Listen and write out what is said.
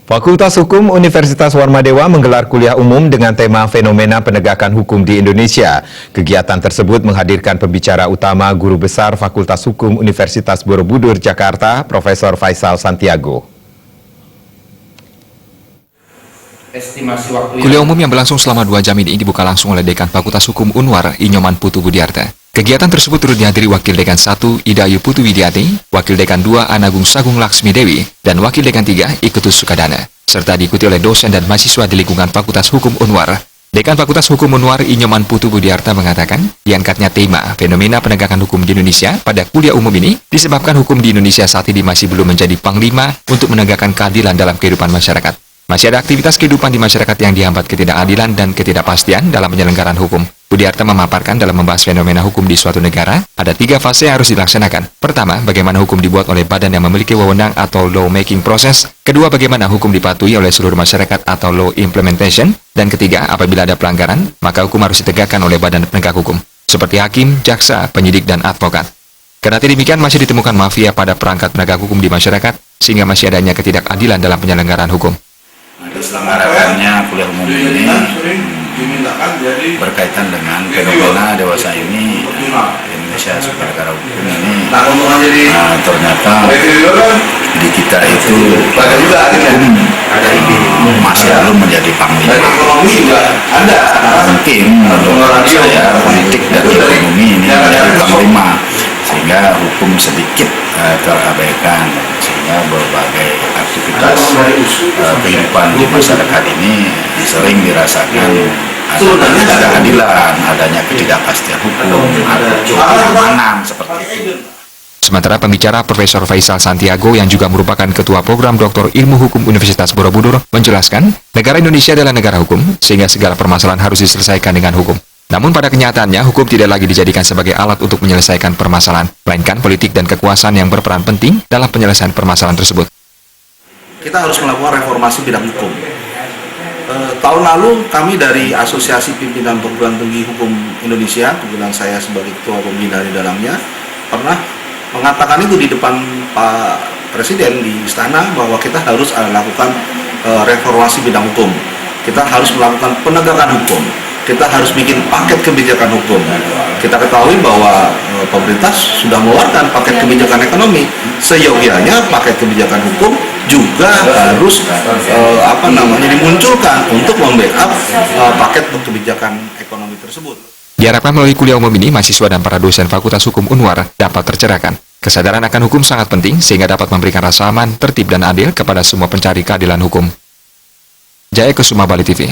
Fakultas Hukum Universitas Warmadewa menggelar kuliah umum dengan tema Fenomena Penegakan Hukum di Indonesia. Kegiatan tersebut menghadirkan pembicara utama Guru Besar Fakultas Hukum Universitas Borobudur, Jakarta, Profesor Faisal Santiago. Kuliah umum yang berlangsung selama 2 jam ini dibuka langsung oleh Dekan Fakultas Hukum Unwar, Inyoman Putu Budiarta. Kegiatan tersebut turut dihadiri Wakil Dekan 1 Ida Ayu Putu Widiati, Wakil Dekan 2 Anagung Sagung Laksmi Dewi, dan Wakil Dekan 3 Iketus Sukadana, serta diikuti oleh dosen dan mahasiswa di lingkungan Fakultas Hukum Unwar. Dekan Fakultas Hukum Unwar Inyoman Putu Budiarta mengatakan, diangkatnya tema Fenomena Penegakan Hukum di Indonesia pada kuliah umum ini disebabkan hukum di Indonesia saat ini masih belum menjadi panglima untuk menegakkan keadilan dalam kehidupan masyarakat. Masih ada aktivitas kehidupan di masyarakat yang dihambat ketidakadilan dan ketidakpastian dalam penyelenggaraan hukum. Budiarta memaparkan dalam membahas fenomena hukum di suatu negara, ada 3 fase yang harus dilaksanakan. Pertama, bagaimana hukum dibuat oleh badan yang memiliki wewenang atau law-making process. Kedua, bagaimana hukum dipatuhi oleh seluruh masyarakat atau law implementation. Dan ketiga, apabila ada pelanggaran, maka hukum harus ditegakkan oleh badan penegak hukum, seperti hakim, jaksa, penyidik, dan advokat. Karena demikian, masih ditemukan mafia pada perangkat penegak hukum di masyarakat, sehingga masih adanya ketidakadilan dalam penyelenggaraan hukum. Diselenggarakannya kuliah umum ini berkaitan dengan fenomena dewasa ini. Indonesia sebagai negara hukum ini ternyata di kita itu hukum masih belum menjadi panglima. Mungkin menurut saya politik dan ekonomi ini menjadi panglima, sehingga hukum sedikit terabaikan, sehingga berbagai aktivitas kehidupan di masyarakat ini sering dirasakan adanya ketidakadilan, adanya ketidakpastian hukum, ada keamanan seperti itu. Sementara pembicara Profesor Faisal Santiago yang juga merupakan Ketua Program Doktor Ilmu Hukum Universitas Borobudur menjelaskan, negara Indonesia adalah negara hukum, sehingga segala permasalahan harus diselesaikan dengan hukum. Namun pada kenyataannya, hukum tidak lagi dijadikan sebagai alat untuk menyelesaikan permasalahan, melainkan politik dan kekuasaan yang berperan penting dalam penyelesaian permasalahan tersebut. Kita harus melakukan reformasi bidang hukum. Tahun lalu kami dari Asosiasi Pimpinan Perguruan Tinggi Hukum Indonesia, kebetulan saya sebagai ketua pembina di dalamnya, pernah mengatakan itu di depan Pak Presiden di istana bahwa kita harus melakukan reformasi bidang hukum. Kita harus melakukan penegakan hukum. Kita harus bikin paket kebijakan hukum. Kita ketahui bahwa pemerintah sudah mengeluarkan paket kebijakan ekonomi. Seyogianya paket kebijakan hukum juga harus dimunculkan untuk membackup paket kebijakan ekonomi tersebut. Diharapkan melalui kuliah umum ini, mahasiswa dan para dosen Fakultas Hukum Unwar dapat tercerahkan. Kesadaran akan hukum sangat penting sehingga dapat memberikan rasa aman, tertib, dan adil kepada semua pencari keadilan hukum. Jaya Kusuma, Bali TV.